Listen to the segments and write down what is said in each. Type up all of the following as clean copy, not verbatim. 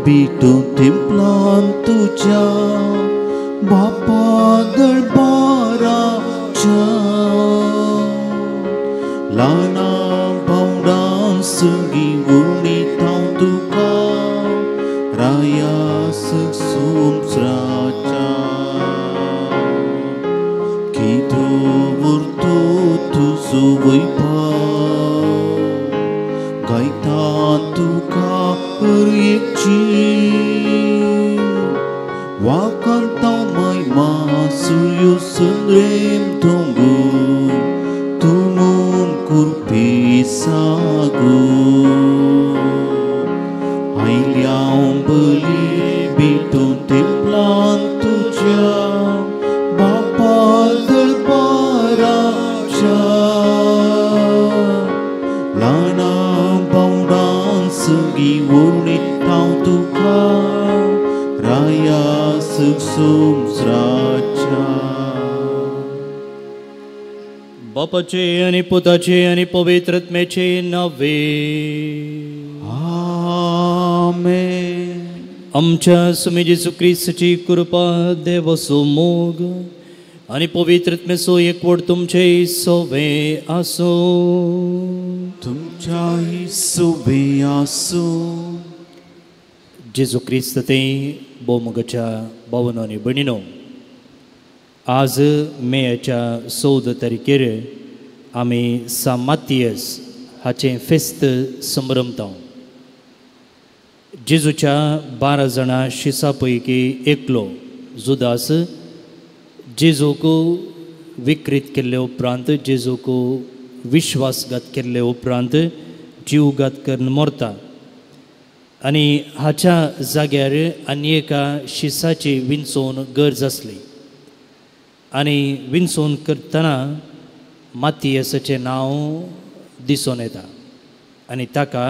भेटून थिंपलान तुझ्या बापा दरबाराच्या ल्हाना भावडां सगळीं उणीतां तुका राया संवसाराच्या कितो उरतो तुजो वैभव गायता तुका हर एक जीव वाकांतां महिमा सूर्य संद्रेम दोंगू तुमून कुर्पी सागू आयल्यां बली भेटून थिंपलान तुझ्या बापा दरबाराच्या ल्हाना भावडां सगळीं उणीतां तुका राया संवसाराच्या बापाचे आणि पुताचे आणि पवित्रात्म्याचे नावे आमेन. आमच्या स्वामी येशू ख्रिस्ताची कृपा देवाचो मोग आणि पवित्रात्म्याचो एकवट तुमचे सोबे आसो. तुमच्याही सोबे आसो. जेजू ख्रिस्त ते बोमोगाच्या भावांनो आनी भयणींनो, आज मेच्या 14 तारखेर आमी सा मातियस हाचें फेस्त संभ्रमता. जेजूच्या 12 जाणां शिसां पैकी एकलो जुदास जेजूक विकृत केल्ले उपरांत, जेजूक विश्वासघात केल्ले उपरांत जीवघात करून मरता. आनी हाच्या जाग्यार आनी एका शिसाची विंचोवन गरज आसली. आनी विंचोवन करतना मातियसाचें नांव दिसून येता. आनी ताका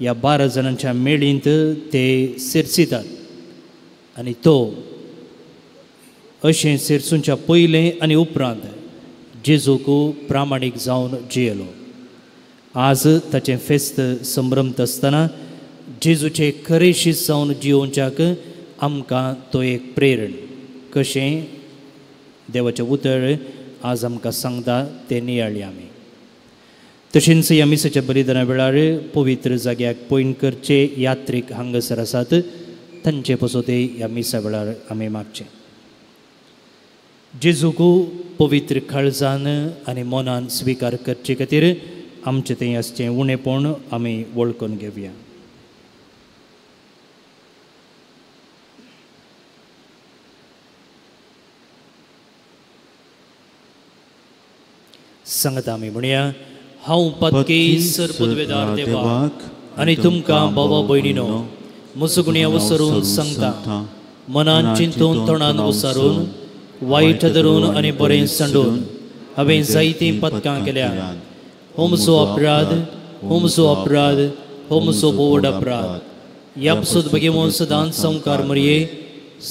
ह्या 12 जाणांच्या मेळींत ते सेर्सितात. आनी तो अशें सेर्सूंच्या पयलें आनी उपरांत जेजूक प्रामाणीक जावन जियेलो. आज ताचें फेस्त संभ्रमत आसतना जेजूचे खरे शीस जावन जियोवच्याक आमकां तो एक प्रेरण. कशें देवाचें उतर आज आमकां सांगता तें नियाळी आमी. तशेंच ह्या मिसाच्या बलिदाना वेळार पवित्र जाग्याक पयण करचे यात्रीक हांगासर आसात तांचे पासून ते ह्या मिसा वेळार आमी मागचें. जेजूक पवित्र काळजान आनी मनान स्विकार करचे खातीर आमचें तें आसचें उणेपण आमी वळखून घेवया. सांगता आमी म्हणया, हांव पदकेसर पदवेदार देवाक आनी तुमकां भावा भयणीनो मुसगुण्या उसरून सांगता, मनान चिंतून तोंडान उसारून वायट धरून आनी बरें सांडून हांवें जायतीं पदकां केल्यात. हो म्हजो अपराध, हो म्हजो अपराध, हो म्हजो बोड अपराध. ह्या पसून बेगीन सदांच संवकार मरये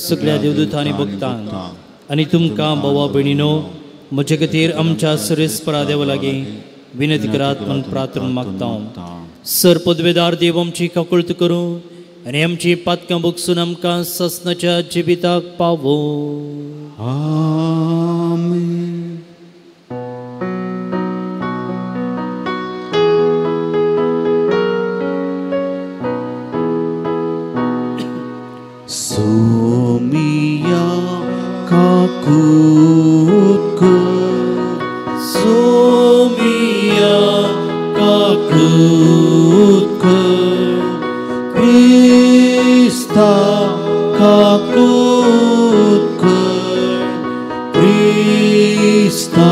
सगळ्या देवदूतांनी भक्तांक आनी तुमकां भावा भयणीनो म्हजे खातीर आमच्या सर्वेस्परा देवा लागीं विनंती करात म्हूण प्रार्थना मागता. सर पदवेदार देव आमची काकुळट करूं आनी आमची पातकां भोगसून आमकां ससनाच्या जिविताक पावो. आमेन. सोमिया काकुत सोमिया काकुत क्रिस्ता काकुत क्रिस्ता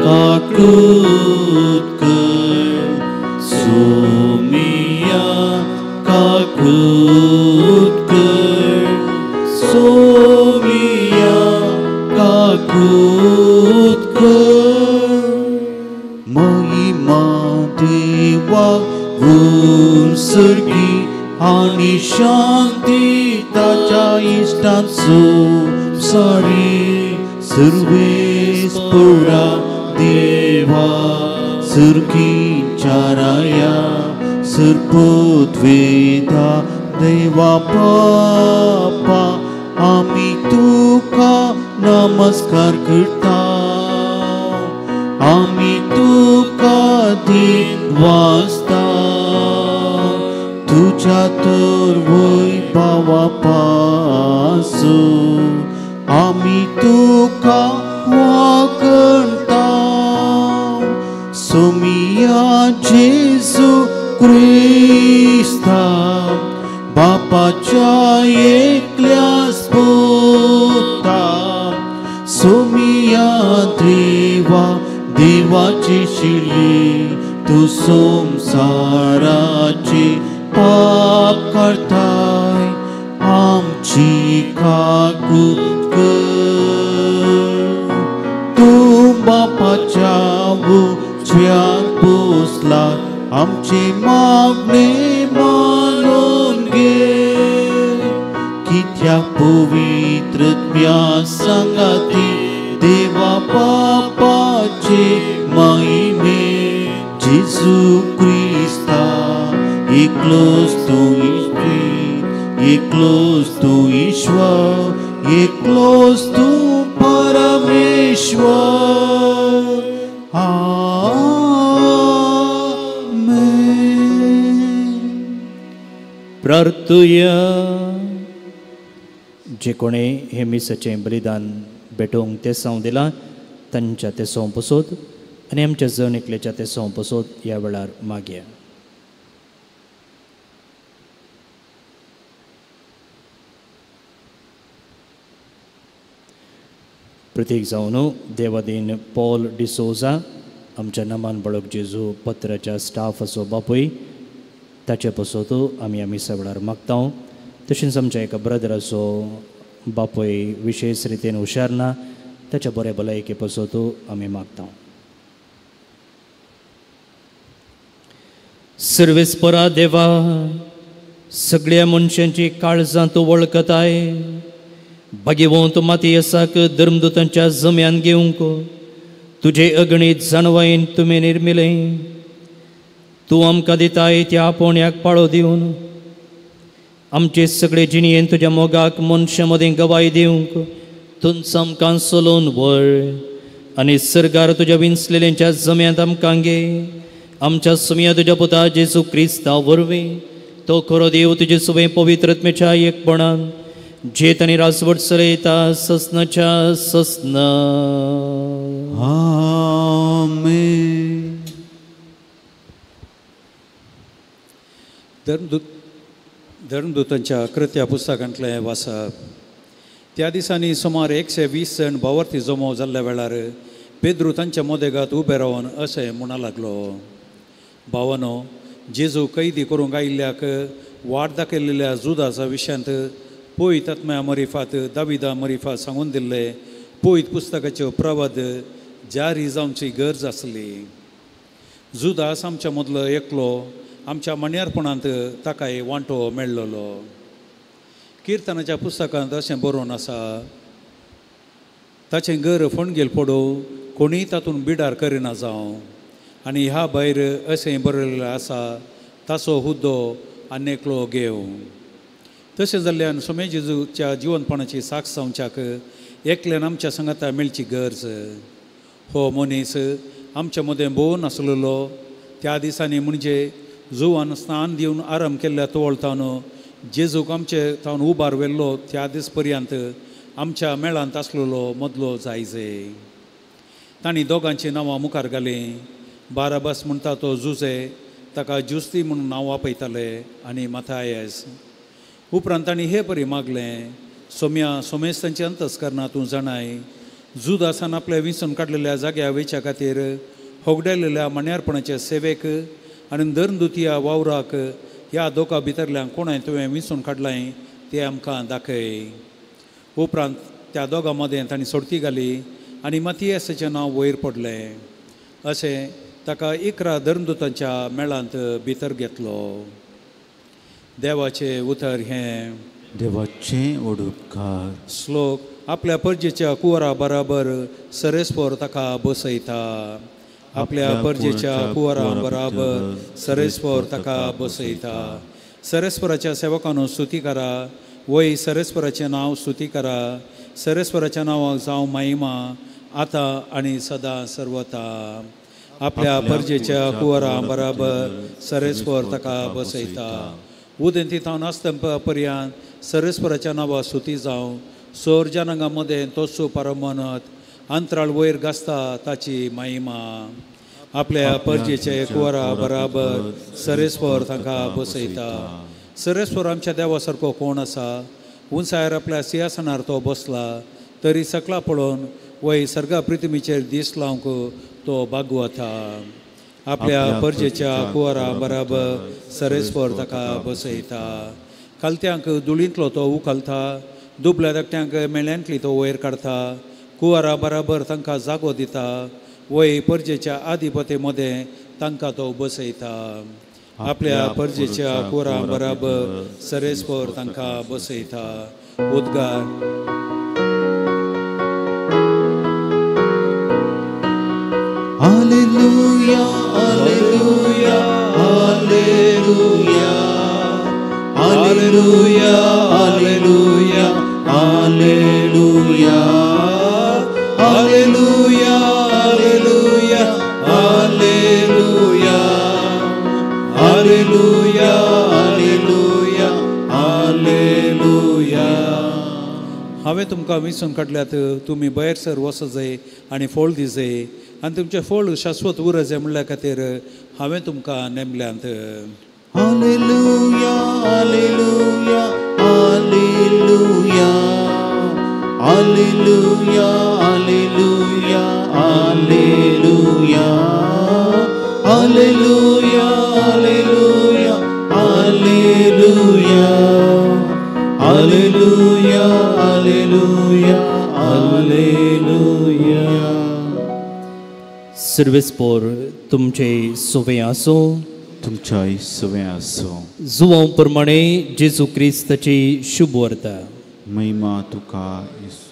काकुत सोमिया काकुत सोमिया काकुत महिमा देवा सर्गी आणि शांती ताच्या इष्टात सारी सर्वेस्परा देवा सर्गीच्या राया सर्पद्वेदा देवा बापा आम्ही तुका नमस्कार करता आम्ही तुका दिन वाजता तुझ्या तर वैभवापासून आम्ही तुका वागणता सोमिया जेजू क्रिस्ता बापाच्या एकल्याच पुता सोमिया देवा देवाची शिली तू संसाराची पाप करताय आमची काकूत कर तू बापाच्या उजव्यात बसला आमचे मागणे मानून घे कित्याक पवित्र संगाती देवा बापाचे महिमे जेजू क्रिस्ता एकलोच तू एकलोच तू ईश्वर एकलोच तू परमेश्वर आमेन. प्रार्थुया. जे कोणे हे मिसाचें बलिदान भेटोवंक ते सवं दिलां तांच्या ते सवं पसोद आनी आमच्या जण एकल्याच्या ते सवं पसोद ह्या वेळार मागया. प्रतीक जावन देवादीन पॉल डिसोजा आमच्या नमान बळक जेजू पत्राच्या स्टाफ असो बापूय ताचे पसोत आमी मिसा वेळार मागता. तशेंच आमच्या एका ब्रदर असो बापूय विशेष रितीन हुशार ना ताच्या बरे भलायके पसोत आमी मागता. सर्वेस्परा देवा सगळ्या मनशांची काळजां तूं वळखताय भाग्यवंत मातियेसाक धर्मदूतांच्या जम्यान घेवंक तुजे अगणीत जाणवायेन तुमी निर्मिले तूं आमकां दिताय त्या आपोण्याक पाळो दिवन आमचे सगळे जिणयेन तुज्या मोगाक मनशा मदें गवाय दिवंक तुमच आमकां सोलोवन वळ आनी सरकार तुज्या विंचलेल्यांच्या जम्यांत आमकां घे आमच्या सुमया तुज्या पुता जेजू क्रिस्ता वरवीं तो खरो देव तुजे सुवे पवित्रत्मेच्या एकपणान जेत आनी रासवट चलयता ससनाच्या ससना. आमेन. धर्मदूतांच्या कृत्या पुस्तकांतलें वाचप. त्या दिसांनी सुमार 120 जण भावार्थी जमो जाल्ल्या वेळार पेद्रू तांच्या मोदेगांत उबे रावन अशें म्हणूं लागलो भावानो जेजू कैदी करूंक आयिल्ल्याक वाट दाखयलेल्या जुदासा विशयांत पयत आत्म्या मरिफात दाविदा मरिफा सांगून दिल्ले पयत पुस्तकाच्यो प्रवाद जारी जावची गरज आसली. जुदास आमच्या मदलो एकलो आमच्या मण्यारपणांत ताकाय वांटो मेळ्ळलो. किर्तनाच्या पुस्तकांत अशें बरोवन आसा ताचें घर फोंडगेल पडो कोणीय तातूंत बिडार करिना जावं आनी ह्या भायर अशें बरयल्लें आसा ताचो हुद्दो आनेकलो घेव. तशें जाल्ल्यान सुमे जेजूच्या जिवनपणाची साक्ष जावच्याक एकल्यान आमच्या संगता मेळची गरज. हो मनीस आमच्या मदें भोव नासलेलो त्या दिसांनी म्हणजे जुवान स्नान दिवन आराम केल्ल्या तोवळतान जेजूक आमचे तावन उबार व्हेल्लो त्या दीस पर्यंत आमच्या मेळांत आसलेलो मदलो जायजे. तांणी दोगांची नांवां मुखार घालीं. बाराबास म्हणटा तो जुजे ताका जुस्ती म्हणून नांव आपयताले आनी माथायस. उपरांत तांणी हे परी मागलें सोम्या सोमेस्तांची अंतस्करणां तूं जाणाय जुदासान आपल्या विंचून काडलेल्या जाग्या वेच्या खातीर होगडायलेल्या मण्यारपणाच्या सेवेक आनी धर्मदुतिया वावराक ह्या दोगा भितरल्यान कोणाय तुवें विंचून काडलां तें आमकां दाखय. उपरांत त्या दोगां मदें तांणी सोडती घाली आनी मातियेसाचें नांव वयर पडलें. अशें ताका 11 धर्मदूतांच्या मेळांत भितर घेतलो. देवाचें उतर हें. देवाचें ओडूपकार. श्लोक. आपल्या परजेच्या कुवरा बराबर सरेस्पोर ताका बसयता. आपल्या परजेच्या कुवरा बराबर सरेस्पोर ताका बसयता. सरेस्पराच्या सेवकांनो स्तुती करा. वय सरेस्पराचें नांव स्तुती करा. सरेस्पराच्या नांवाक जावं महिमा आता आनी सदां सर्वता. आपल्या परजेच्या कुवरा बराबर सरेस्पर ताका बसयता. उदेंती थावन आसतना पर्यंत सरेस्पराच्या नांवा स्तुती जावं. सोर जनांगा मदें तोच परमनत अंतराळ वयर गासता ताची महिमा. आपल्या परजेचे कुवरा बराबर सरेस्पर ताका बसयता. सरेस्पर आमच्या देवा सारको कोण आसा. उंचायेर आपल्या सिंहासनार तो बसला. तरी सकला पळोवन वय सर्गा पृथ्वीचेर दीस लावंक तो भागवता. आपल्या परजेच्या कुवरा बराबर सरेस्पर ताका बसयता. कालत्यांक धुळींतलो तो उखलता. दुबल्या धाकट्यांक मेळ्यांतली तो वयर काडता. कुवरा बराबर तांकां जागो दिता. वय परजेच्या आधिपते मदें तांकां तो बसयता. आपल्या परजेच्या कुवरा बराबर सरेस्पर तांकां बसयता. उद्गार. हालेलुया हालेलुया हालेलुया हालेलुया हालेलुया हालेलुया हालेलुया हालेलुया हालेलुया हालेलुया हालेलुया हालेलुया. हांवें तुमकां विसरून काडल्यात. तुमी भायर सर वच जाय आनी फळ दिजय आनी तुमचें फळ शाश्वत उर जाय म्हणल्या खातीर हांवें तुमकां नेमल्यांत. हालेलुया हालेलुया हालेलुया हालेलुया हालेलुया हालेलुया हालेलुया हालेलुया हालेलुया हालेलुया हालेलुया हालेलुया. सर्वेस्पोर तुमचे सोवे आसो. तुमच्या सवे आसो. जुवां प्रमाणे जेजू क्रिस्ताची शुभ वार्ता. महिमा तुका येसू.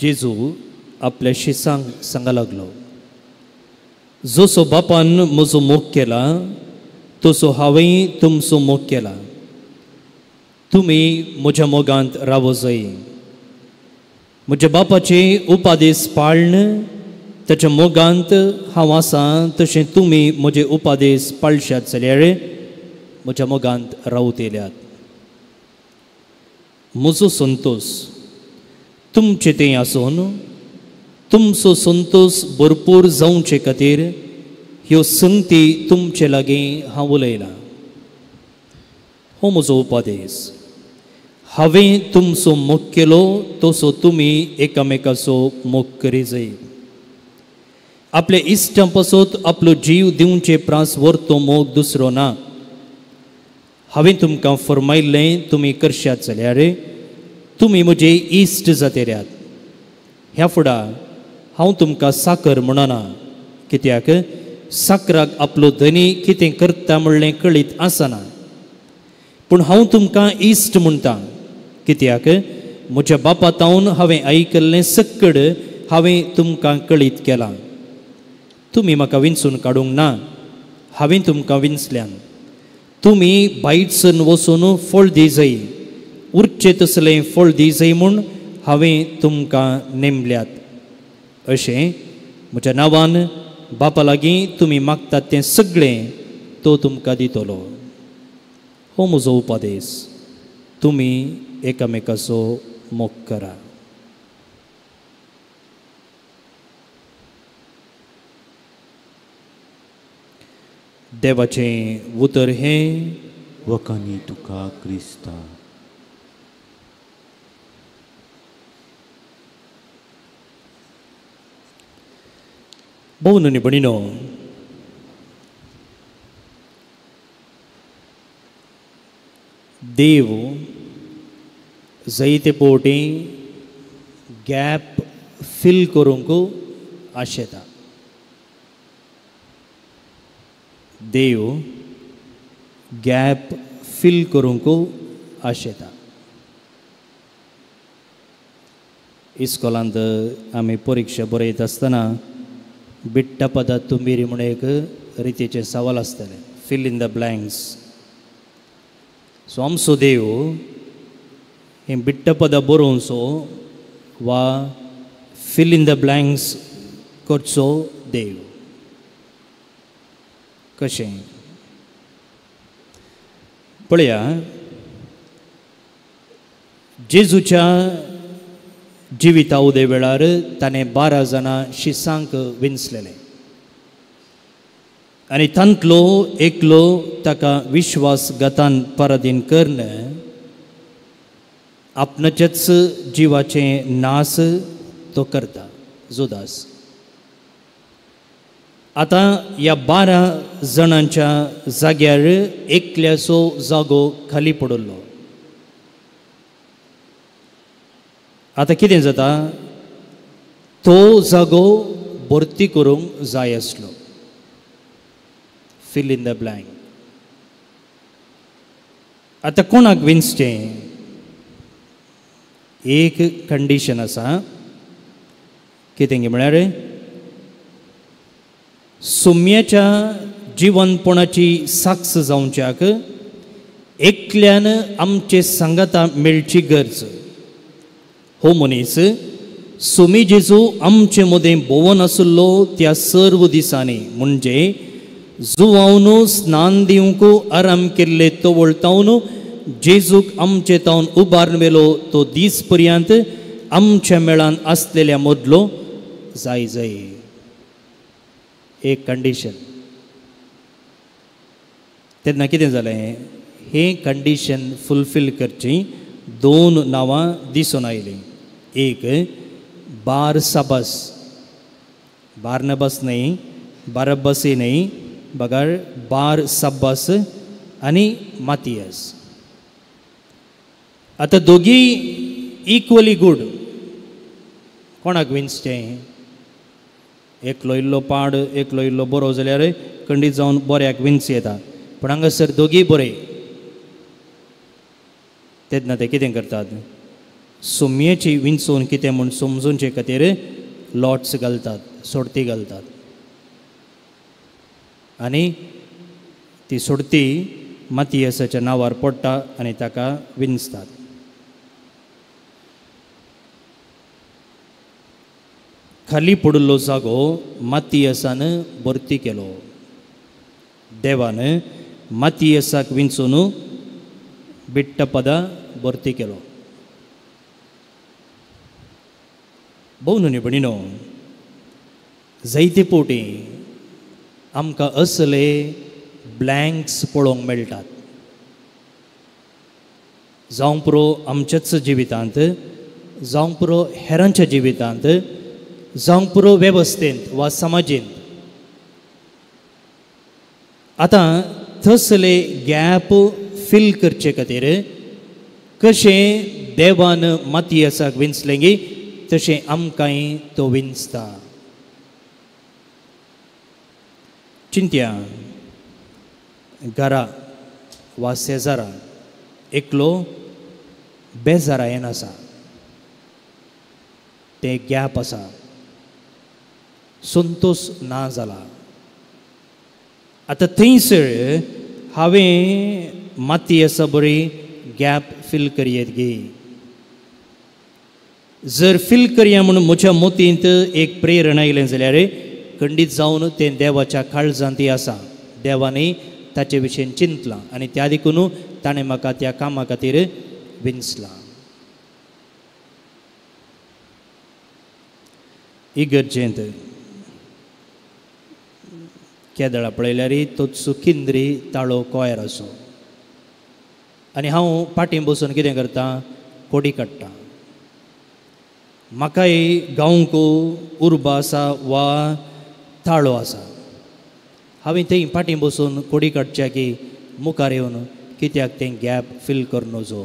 जेजू आपल्या शिसांक सांगा लागलो, जसो बापान म्हजो मोग केला तसो हांवें तुमचो मोग केला. तुमी म्हज्या मोगांत रावो जाय. म्हज्या बापाचे उपादेश पाळन ताच्या मोगांत हांव आसा तशें तुमी म्हजे उपादेश पाळशात जाल्यार म्हज्या मोगांत रावत येल्यात. म्हजो संतोष तुमचे तें आसून तुमचो संतोष भरपूर जावचे खातीर ह्यो संगती तुमचे लागीं हांव उलयलां. हो म्हजो उपादेश. हांवें तुमचो मोग केलो तसो तुमी एकामेकाचो मोग करी जाय. आपल्या इश्टां पासत आपलो जीव दिवचे प्रास व्हरतो मोग दुसरो ना. हांवें तुमकां फरमायल्लें तुमी करशात जाल्यार तुमी म्हजे इश्ट जातेल्यात. ह्या फुडां हांव तुमकां साकर म्हणना, कित्याक साकराक आपलो धनी कितें करता म्हणलें कळीत आसना. पूण हांव तुमकां इश्ट म्हणटा, कित्याक म्हज्या बापा तावन हांवें आयकल्लें सक्कड हांवें तुमकां कळीत केलां. तुमी म्हाका विंचून काडूंक ना, हांवें तुमकां विंचल्यान. तुमी भायटसून वचून फळ दी जाय. उरचें तसलें फळ दी जाय म्हूण हांवें तुमकां नेमल्यात. अशें म्हज्या नांवान बापा लागीं तुमी मागतात तें सगळें तो तुमकां दितलो. हो म्हजो उपादेश. तुमी एकामेकाचो मोग करा. देवाचें उतर हें, वखानी तुका क्रिस्ता. भोवन आनी भणीनो, देव जायते पोवटी गॅप फिल करूंक आशेता. देव गॅप फिल करूंक आशेता. इस्कॉलांत आमी परीक्षा बरयत आसतना बिट्टा पदा तुंबिरी म्हूण एक रितीचे सवाल आसताले. fill in the blanks. So आमचो देव हे बिट्ट पदां बरोवचो वा fill in the blanks करचो देव. कशें पळया, जेजूच्या जिविता उदे वेळार ताणें 12 जाणां शिसांक विंचलेले आनी तांतलो एकलो ताका विश्वासघातान पराधीन कर्ण आपणाच्याच जिवाचें नास तो करता, जुदास. आतां ह्या 12 जाणांच्या जाग्यार एकल्याचो जागो खाली पडलो. आतां कितें जाता, तो जागो भरती करूंक जाय आसलो. fill in the blank. आतां कोणाक विंचचें? एक कंडिशन आसा. कितें म्हळ्यार सुम्याच्या जिवनपणाची साक्ष जावच्याक एकल्यान आमचे सांगाता मेळची गरज. हो मनीस सुमी जेजू आमचे मदें भोवन आसलो त्या सर्व दिसांनी, म्हणजे जुवावन स्नान दिवंक आराम केल्ले तो वळतावन जेजूक आमचे तावन उबारवेलो तो दीस पर्यंत आमच्या मेळान आसलेल्या मदलो जाय जाय. एक कंडिशन. तेन्ना कितें जालें, हे कंडिशन फुलफील करची 2 नांवां दिसून आयलीं. एक बारसाबास, बारनबास न्हय, बारब्बासय न्हय, बगार बारसाबास आनी मातियास. आतां दोगी इक्वली गूड. कोणाक विंचचें? एकलो इल्लो पाड, एकलो इल्लो बरो जाल्यार खंडीत जावन बऱ्याक विंच येता. पूण हांगासर दोगी बरे. तेन्ना ते कितें करतात, सुम्येची विंचून कितें म्हूण समजूनचे खातीर लॉट्स घालतात, सोडती घालतात. आनी ती सोडती मातियासाच्या नांवार पडटा आनी ताका विंचतात. खाली पडिल्लो जागो मातियासान भरती केलो. देवान मातियासाक विंचून बिट्ट पदां भरती केलो. भोव न्हू भणिनो, जायते पोटी आमकां असले ब्लँक्स पळोवंक मेळटात. जावं पुरो आमच्याच जिवितांत, जावं पुरो हेरांच्या जिवितांत, जावं पुरो वेवस्थेंत वा समाजींत. आतां थसले गॅप फील करचे खातीर कशें देवान मातियासाक विंचलें गी तशें आमकांय तो विंचता. चिंत्या, घरा वा शेजारा एकलो बेजारायेन आसा, ते गॅप आसा, संतोष ना जाला. आतां थंयसर हांवें मातियासा बरी गॅप फील करयत गे. जर फील करया म्हणून म्हज्या मोतींत एक प्रेरणा आयलें जाल्यार खंडीत जावन तें देवाच्या काळजांत आसा. देवानय ताचे विशयीन चिंतलां आनी त्या देखून ताणें म्हाका त्या कामा खातीर विंचलां. इगर्जेंत केदळा पळयल्यार तोच किंद्री ताळो कोयर असो आनी हांव पाटीं बसून कितें करता, कोडी काडटा. म्हाकाय गांवक उर्बा आसा वा ताळो आसा. हांवें थंय पाटीं बसून कोडी काडच्या की मुखार येवन कित्याक तें गॅप फील कर नजो.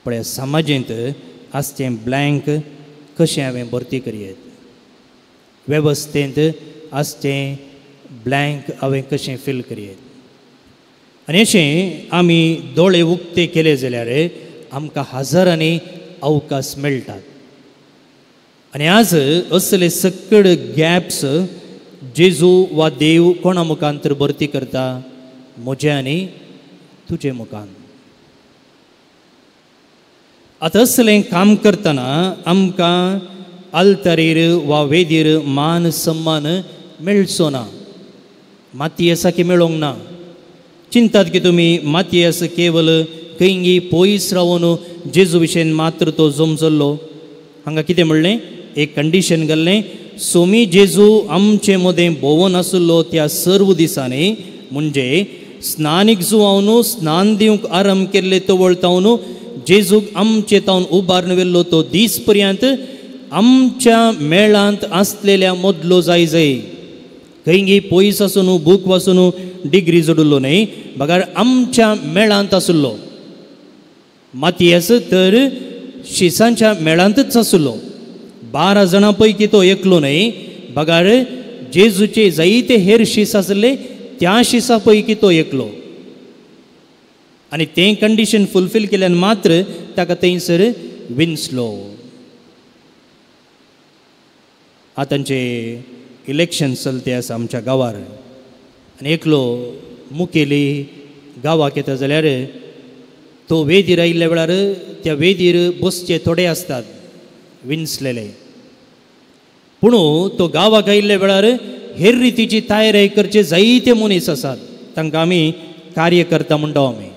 पळय, समाजींत आसचें ब्लँक कशें हांवें भरती करयत, वेवस्थेंत आसचें ब्लँक हांवें कशें फील करयत. आनी अशें आमी दोळे उक्ते केले जाल्यार आमकां हजारांनी अवकाश मेळटात. आनी आज असले सकड गॅप्स जेजू वा देव कोणा मुखांतर भरती करता, म्हजे आनी तुजे मुखान. आतां असलें काम करतना आमकां आल्तारीर वा वेदीर मान सम्मान मेळचो ना. मातयेसाकी मेळोंक ना. चिंतात की तुमी मातयेस केवल खंयी पयस रावून जेजू विशयेन मात्र तो जमजल्लो. हांगा कितें म्हणलें, एक कंडिशन घाल्लें, सोमी जेजू आमचे मदें भोंवन आसलो त्या सर्व दिसांनी, म्हणजे स्नानीक जुवावन स्नान दिवंक आरंभ केल्ले तो वळतावन जेजूक आमचे तावन उबारून व्हेल्लो तो दीस पर्यंत आमच्या मेळांत आसलेल्या मदलो जाय. खंयी पयस आसून बूक वाचून डिग्री जोडुल्लो न्हय, बगार आमच्या मेळांत आसलो. मातयेस तर शिसांच्या मेळांतच आसलो. 12 जाणां पैकी तो एकलो न्हय, बगार जेजूचे जायते हेर शीस आसले त्या शिसा पैकी तो एकलो. आनी तें कंडिशन फुलफील केल्यान मात्र ताका थंयसर विंचलो. आतांचे इलेक्शन चलते आसा आमच्या गांवार, आनी एकलो मुखेली गांवाक येता जाल्यार तो वेदीर आयिल्ल्या वेळार त्या वेदीर बसचे थोडे आसतात विंचलेले. पूण तो गांवाक आयिल्ल्या वेळार हेर रितीची तयारी करचे जायते मनीस आसात, तांकां आमी कार्यकर्ता म्हणटा. आमी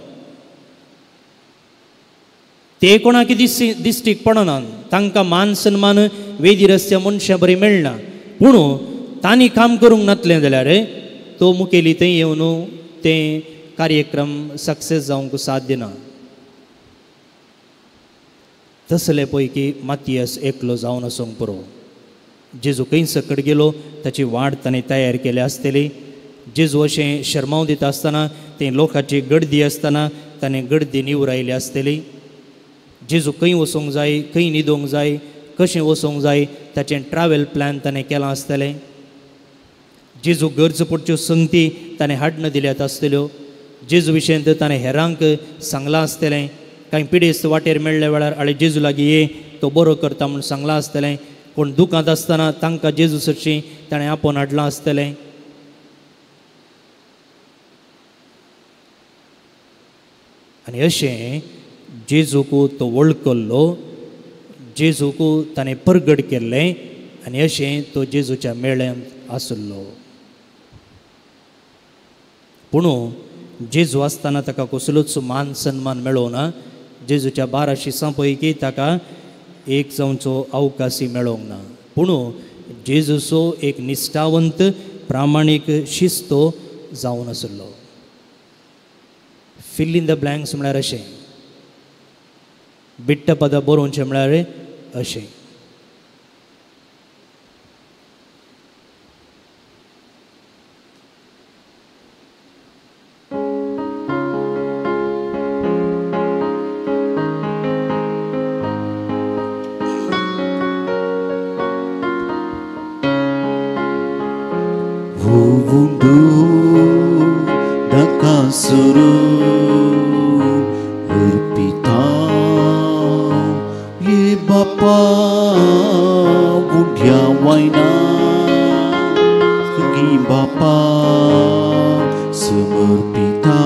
ते कोणाक दिश्टीक पडनात, तांकां मान सन्मान वेदीर आसच्या मनशां बरी मेळना. पूण तांणी काम करूंक नातलें जाल्यार तो मुखेली थंय येवन तें कार्यक्रम सक्सेस जावंक साध्य ना. तसले पैकी मातयेस एकलो जावन आसूंक पुरो. जेजू खंय सकट गेलो ताची वाट ताणें तयार केली आसतली. जेजू अशें शर्माव दिता आसतना, तें लोकांची गर्दी आसतना ताणें गर्दी निवरायली आसतली. जेजू खंय वचूंक जाय, खंय न्हिदोंक जाय, कशें वचोंक जाय ताचें ट्रॅवल प्लॅन ताणें केलां आसतलें. जेजू गरज पडच्यो संगती ताणें हाडून दिल्यात आसतल्यो. जेजू विशयेंत ताणें हेरांक सांगलां आसतलें. कांय पिडेस्त वाटेर मेळ्ळ्या वेळार आळे जेजू लागीं ये, तो बरो करता म्हूण सांगलां आसतलें. कोण दुखांत आसतना तांकां जेजू सरशी ताणें आपोवन हाडलां आसतलें. आनी अशें जेजूक तो वळखलो, जेजूक ताणें परगट केल्लें, आनी अशें तो जेजूच्या मेळ्यांत आसलो. पूण जेजू आसतना ताका कसलोच मान सन्मान मेळ्ळो ना. जेजूच्या 12 शिसां पैकी ताका एक जावचो अवकाशी मेळोंक ना. पूण जेजूचो एक निश्ठावंत प्रामाणीक शिस्तो जावन आसलो. फिल इन द ब्लँक्स म्हळ्यार अशें, बिट्ट पदां बरोवचें म्हळ्यार अशें. Vuvundu dakasuru urpita ye bapa budya waina gi bapa semerpita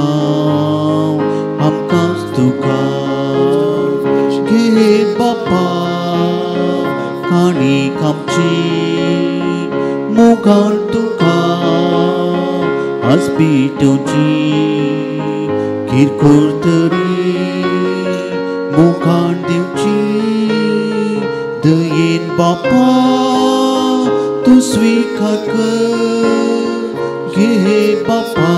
amkas tuka ge bapa kani kamchi mugal tuka Asbitoci kirkor teri mukan diuci deyin bapa tu swikar ke ge bapa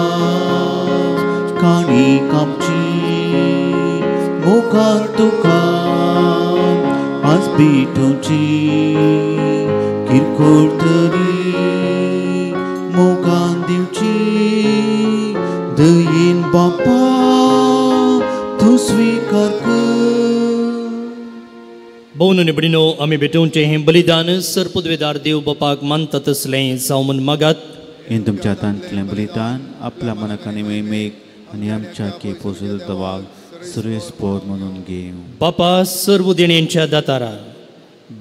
kani kamci mukan tukam asbitoci kirkor teri mukan diuci deyin bapa tu स्वीकार कर. भोवन निबडिनो आमी भेटोवचें हें बलिदान सर्पद्वेदार देव बापाक मानतात तसलें जावं म्हूण मागात. हें तुमच्या हातांतलें बलिदान आपल्या मनाक आनी मेळमेक आनी आमच्या केपोसो दवाक सर्वेस्पोर म्हणून घेव. बापा सर्व देण्यांच्या दातारा,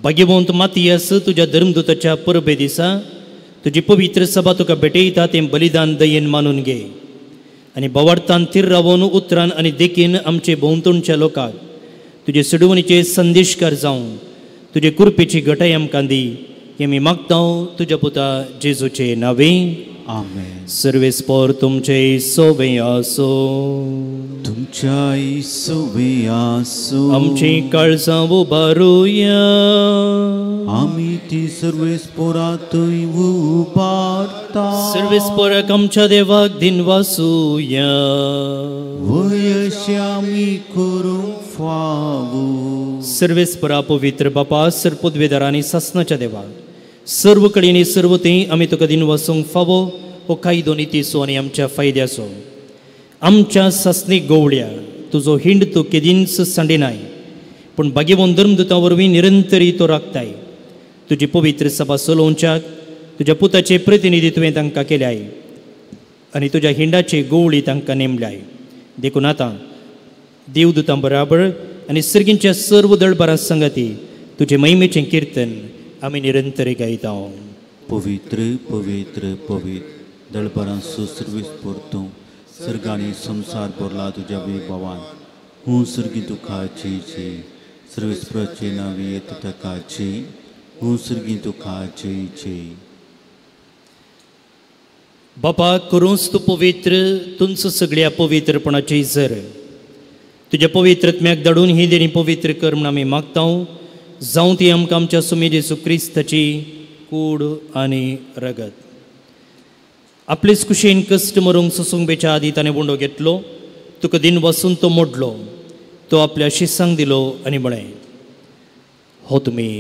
भाग्यवंत मातयेस तुज्या धर्मदूताच्या परबे दिसा तुजी पवित्र सभा तुका भेटयता तें बलिदान दयेन मानून घे आनी बोवाडतान तीर रावून उतरान आनी देखीन आमचे भोंवतणच्या लोकांक तुजे सडवणीचे संदेशकार जावं तुजे कुरपेची घटाय आमकां दी हें आमी मागतां तुज्या पुता जेजूचे नांवे आमेन. सर्वेस्पोर तुमचे सोबे आसो. तुमच्या सोबे आसो. आमची काळजां उबारुया. आमी ती सर्वेस्पोरांतूय उबारता. सर्वेस्पोराक आमच्या देवाक दिन वासुया. वयशे आमी करूंक फावो. सर्वेस्परा पवित्र बापा सर्पोद्वेदार आनी सासणाच्या देवा सर्व कडेनी सर्व ते आमी तुका दिन वसूंक फावो हो कायदो नितीसो आनी आमच्या फायद्याचो. आमच्या सासणीक गोवळ्या तुजो हिंड तूं केदींच सांडिनाय पूण भाग्यवान धर्मदुता वरवीं निरंतरी तो राखताय. तुजी पवित्र सभा चलोवच्याक तुज्या पुताचे प्रतिनिधी तुवें तांकां केल्याय आनी तुज्या हिंडाचे गोवळी तांकां नेमल्याय. देखून आतां देवदुतां बराबर आनी सर्गींच्या सर्व दळबारां संगती तुजे महिमेचें कीर्तन आमी निरंतरी गायता. पवित्र पवित्र पवित्र दळबारांचो सर्वेस्पोर तूं सर्गांनी संसार भरला तुज्या वैभवान. हूं सर्गी तुकाची ची सर्वेस्पोराचे नांवे येता ताकाची. हूं सर्गी तुकाची ची. बापा करूंच तूं पवित्र तुमचो सगळ्या पवित्रपणाची इजर तुज्या पवित्रत्म्याक धाडून ही देणी पवित्र कर म्हूण आमी मागता. जावं ती आमकां आमच्या सुमे जेसू क्रिस्ताची कूड आनी रगत. आपलेच कुशेन कश्ट मरूंक सोसूंक बेच्या आदी ताणें बोंडो घेतलो. तुका दिन वसून तो मोडलो. तो आपल्या शिसांक दिलो आनी म्हळें हो तुमी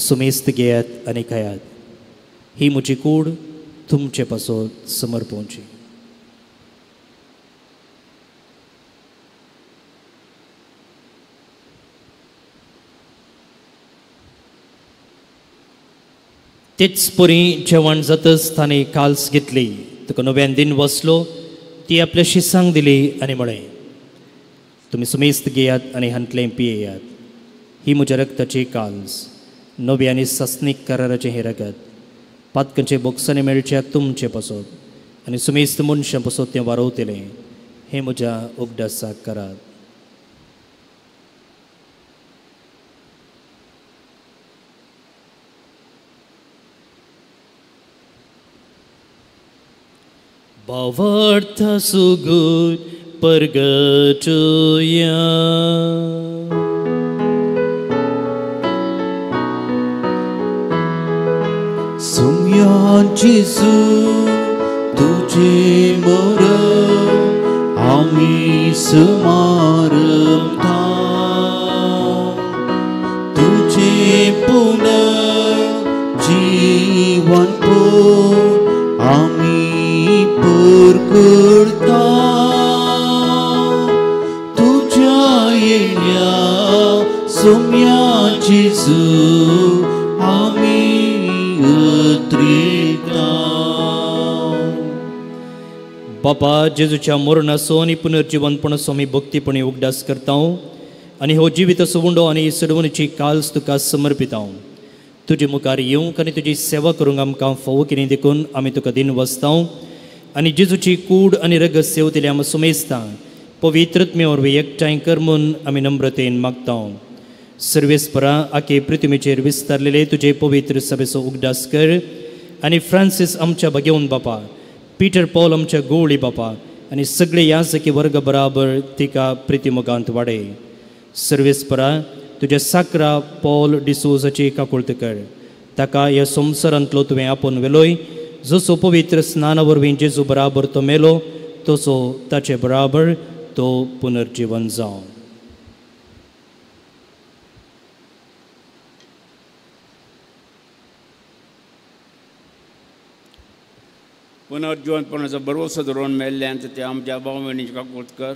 सुमेस्त घेयात आनी खायात. ही म्हजी कूड तुमचे पासो समर्पोवची. तेच परी जेवण जातच ताणें काल्स घेतली. तुका नव्यान दिन वसलो ती आपल्या शिसांक दिली आनी म्हळें तुमी सुमेस्त घेयात आनी हांतलें पियेयात. ही म्हज्या रक्ताची काल्स नवे आनी सासणीक कराराचें हें रगत पातकांचे बोक्सांनी मेळच्याक तुमचे पासत आनी सुमेस्त मनशां पासत तें वारोवतलें. हें म्हज्या उगडासाक करात. Bavarta sugut pergatuya. Sumyan Jesu tuje mara ami semaram ta. Tuje puna jiwan pun ami करता. तुझ्या येण्या सोम्या जेजू आमी अत्रेता. बापा जेजूच्या मरणाचो आनी पुनर्जीवनपणाचो आमी भक्तीपणी उगडास करता आनी हो जिविताचो उंडो आनी सडवणीची काल्स तुका समर्पिता. तुजे मुखार येवंक आनी तुजी सेवा करूंक आमकां फावो केली देखून आमी तुका दिन वसता आनी जेजूची कूड आनी रगत सेवतले आमी सुमेस्ता पवित्रत्मे वरवीं एकठांय कर म्हूण आमी नम्रतेन मागता. सर्वेस्परा आखे पृथ्वीचेर विस्तारलेले तुजे पवित्र सभेचो उगडास कर आनी फ्रांसीस आमच्या भाग्यवान बापा पिटर पॉल आमच्या गोवळी बापा आनी सगळे याजकी वर्ग बराबर तिका प्रितीमुगांत वाडय. सर्वेस्परा तुज्या साकरा पॉल डिसोजाची काकुळट कर. ताका ह्या संवसारांतलो तुवें आपोवन वेलोय. जसो पवित्र स्नाना वरवीं जेजू बराबर तो मेलो तसो ताचे बराबर तो पुनर्जीवन जावं. पुनर्जीवनपणाचो भरवसो धरून मेल्ल्यान ते आमच्या भाव भयणीची काकुळट कर.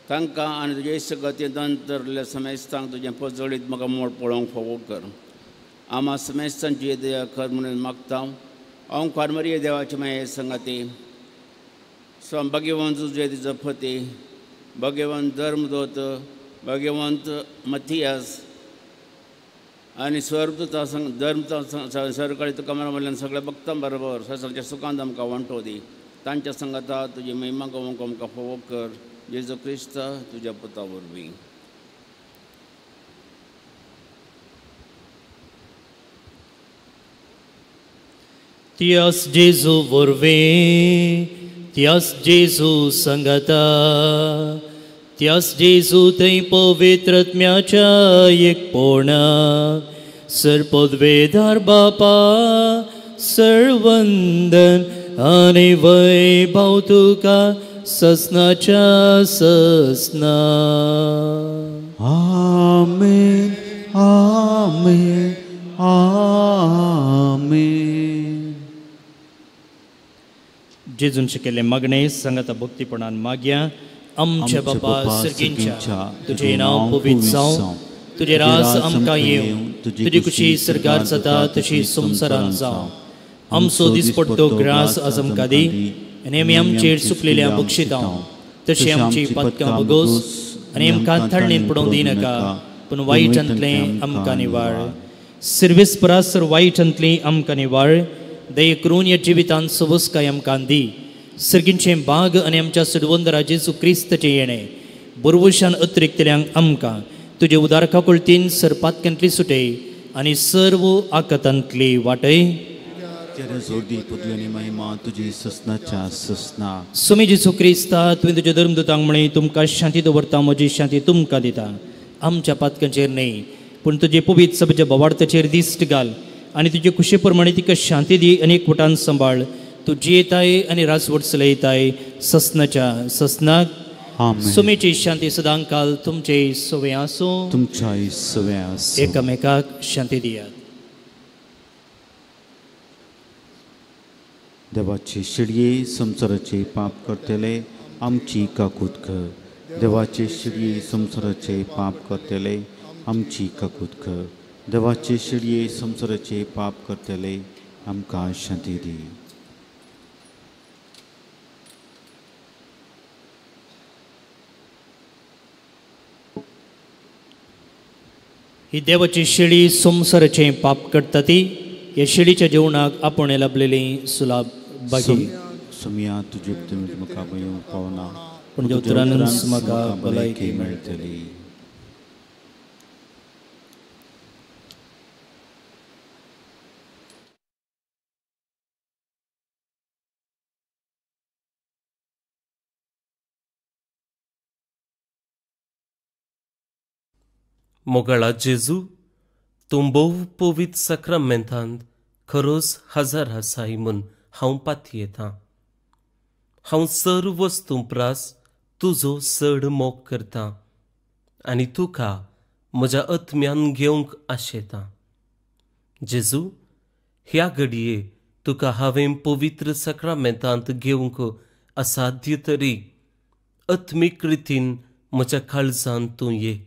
तांकां आनी तुजे इश्टगतींत अंतरल्या समेस्तांक तुजें पजळीत म्हाका मोड पळोवंक फावो कर. आम्हा समेस्तांची दया कर म्हणून मागता. ओंकार मरिये देवाचे माये संगती स्वाम भगवंत जुजे जपती भगवंत धर्मदूत भगवंत मथियास आनी स्वर्गदूता धर्म सरकाळी तुका म्हणल्यान सगळ्या भक्तां बरोबर ससाच्या सुखांत आमकां वांटो दी. तांच्या संगता तुजी महिमा गावूंक आमकां फोव कर. जेजू क्रिस्ता तुज्या पुता वरवीं. Tias Jesu vorve, Tias Jesu sangata, Tias Jesu tei पवित्रत्म्याच्या एकपणा, सर्पद्वेधार बापा, सर्वंदन आणि वैभव तुका ससनाच्या ससना. आमेन आमेन आमेन. जेजूंचे केले मागणे संगता भक्तीपणान मागया. आमच्या बापा सर्गींच्या तुझे नाव पवित्र जावं, तुझे रास आमकां येवं, तुझी कुशी सरकार जाता तशी संवसारांत जावं. आमचो दिसपट्टो ग्रास आज आमकां दी, आनी आमी आमचेर चुकलेल्या बक्षितांव, तशी आमची पातकां बगोस, आनी आमकां थाळणेन पडोवंक दिनाका, पूण वायटांतलें आमकां निवाळ. सर्वेस परासर वायटांतली आमकां निवाळ. दये करून ह्या जिवितांत सवस्काय आमकां दी. सर्गींचे बाग आनी आमच्या सडवंदरा जेजू क्रिस्ताचें येणें बरवशान अतिरिक्तल्यांक आमकां तुजे उदारका कुळतीन सरपातक्यांतली सुटय आनी सर्व आकतांतली वाटय. जोडी पुदली आनी महिमा तुजी ससनाच्या ससना. सुमी जेजू क्रिस्ता तुवें तुज्या धर्मदूतांक म्हणे तुमकां शांती दवरता, म्हजी शांती तुमकां दिता. आमच्या पातकांचेर न्हय पूण तुजे पवित्र सभेच्या बोवार्थाचेर दिश्ट घाल आनी तुजे कुशे प्रमाणे तिका शांती दी आनी एकवटान सांबाळ. तूं जियेताय आनी रासवट चलयताय ससनाच्या ससनाक. सुमेची शांती सदां काल तुमचे सवे आसूं. तुमच्याय सवे आसूं. एकामेकाक शांती दियात. देवाचे शिडये संसाराचे पाप करतले आमची काकूत कर. देवाचे शिडये संसाराचे पाप करतले आमची काकूत कर. देवाचे शिडये संसाराचे पाप करतले आमकां शांती दी. ही देवाची शिडी संसाराचे पाप करता ती. ह्या शिडीच्या जेवणाक आपण लाभलेली सुलाभ बागी. सुमिया तुजे म्हाका येवंक पावना, पूण देवतरानच म्हाका भलायकी मेळटली. मोगळा जेजू, तूं भोव पवित्र सक्रामेंतांत खरोच हजर आसाय म्हूण हांव पाती येतां. हांव सर्व वस्तू प्रास तुजो चड मोग करतां आनी तुका म्हज्या आत्म्यान घेवंक आशेतां. जेजू, ह्या घडये तुका हांवें पवित्र सक्रामेंतांत घेवंक असाध्य तरी आत्मीक रितीन म्हज्या काळजांत तूं ये.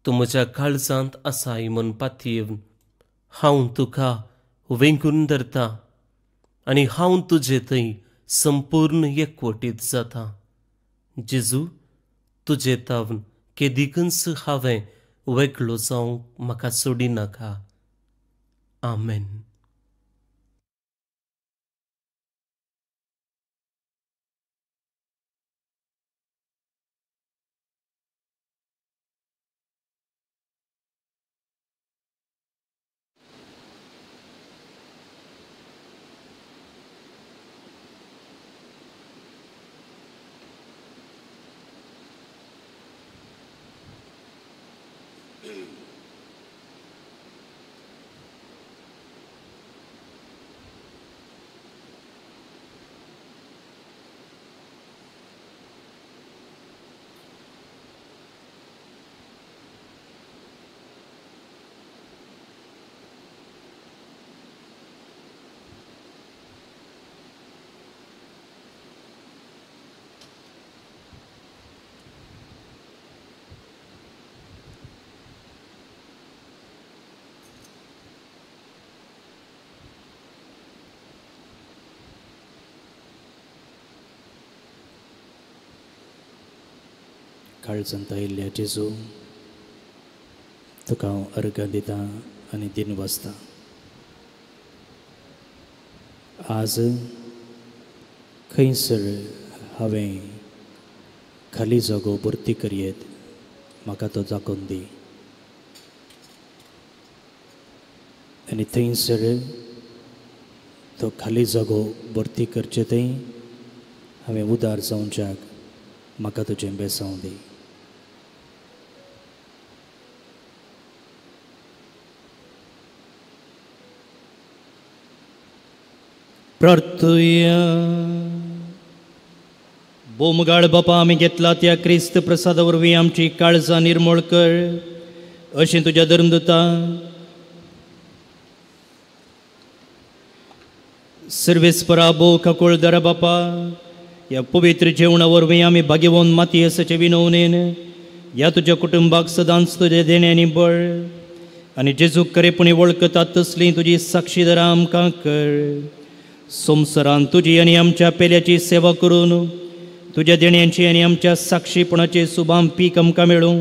तूं म्हज्या काळजांत आसाय म्हूण पातयेवन हांव तुका वेंगून धरतां आनी हांव तुजे थंय संपूर्ण एकवटीत जातां. जेजू, तुजे तावन केदीकच हांवें वेगळो जावंक म्हाका सोडिनाका. आमेन. काळजांत आयिल्ल्या जेजू, तुका हांव अर्घ दितां आनी दिन बसतां. आज खंयसर हांवें खाली जागो भरती करयेत म्हाका तो दाखोवन दी. आनी थंयसर तो खाली जागो भरती करचे थंय हांवें उदार जावच्याक म्हाका तुजें बेसांव दी. प्रार्थुया. बोमगाळ बापा आमी घेतला त्या क्रिस्त प्रसादा वरवीं आमची काळजां निर्मळ कर अशें तुज्या धर्मदुता सर्वेस्परा बो काकोळदारा बापा ह्या पवित्र जेवणा वरवीं आमी भाग्यवान मातयेसाचे विनवणेन ह्या तुज्या कुटुंबाक सदांच तुजे देण्यानी बळ आनी जेजू खरेपणी वळखतात तसली तुजी साक्षीदारां आमकां कर. संवसारांत तुजी आनी आमच्या पेल्याची सेवा करून तुज्या देण्यांची आनी आमच्या साक्षीपणाचे सुभाम पीक आमकां मेळूं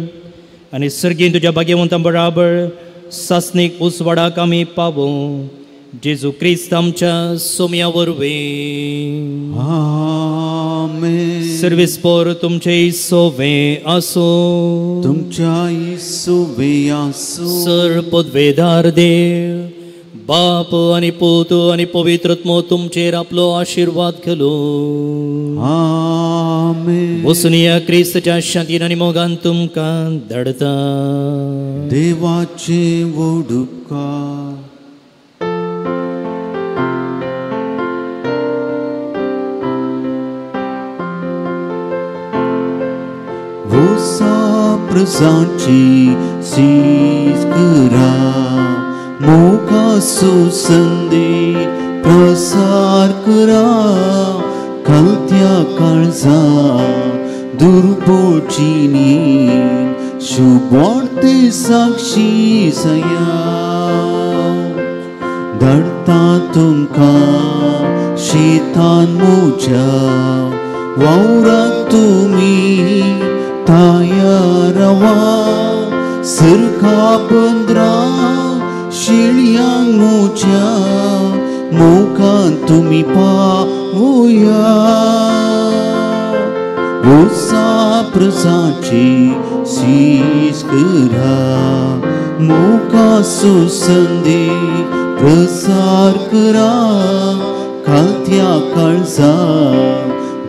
आनी सर्गीन तुज्या भाग्यवंतां बराबर सासणीक उसवाडाक आमी पावूं. जेजू क्रिस्त आमच्या सोम्या वरवीं. आमेन. सर्वेस्पर तुमचे सोवे आसो. तुमच्या सोवे आसो. सर्पद्वेदार देव बाप आनी पूत आनी पवित्रत्म तुमचेर आपलो आशीर्वाद घालो. आमेन. वचून या क्रिस्ताच्या शांतीन आनी मोगान तुमकां धाडता. देवाचे व्हड उपकार. प्रजाची सीज करा मोगा सुसंदेश प्रसार करा. कलत्या काळजा दुर्बळचिनी शुभवार्ते साक्षी जया. धाडटा तुमकां शेतान मोच्या वावरांत तुमी तयार रावा. सरका बंदरा शेळयांक मोच्या मोगान तुमी पावया. ओसा प्रजाची सीज करा मोगा सुसंदेश प्रसार करा. खालत्या काळजा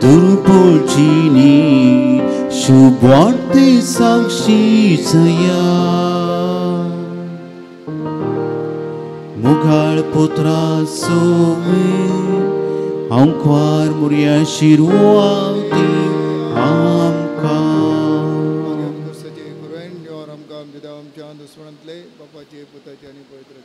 दुर्बळचिनी शुभवार्ते साक्षी जया. मुघाळ पुत्रा सोवे हांव ख्वार मुर्या शिरवाती आमकां. आमच्या दुस्मणांतले बापाचे पुताचे आनी पवित्र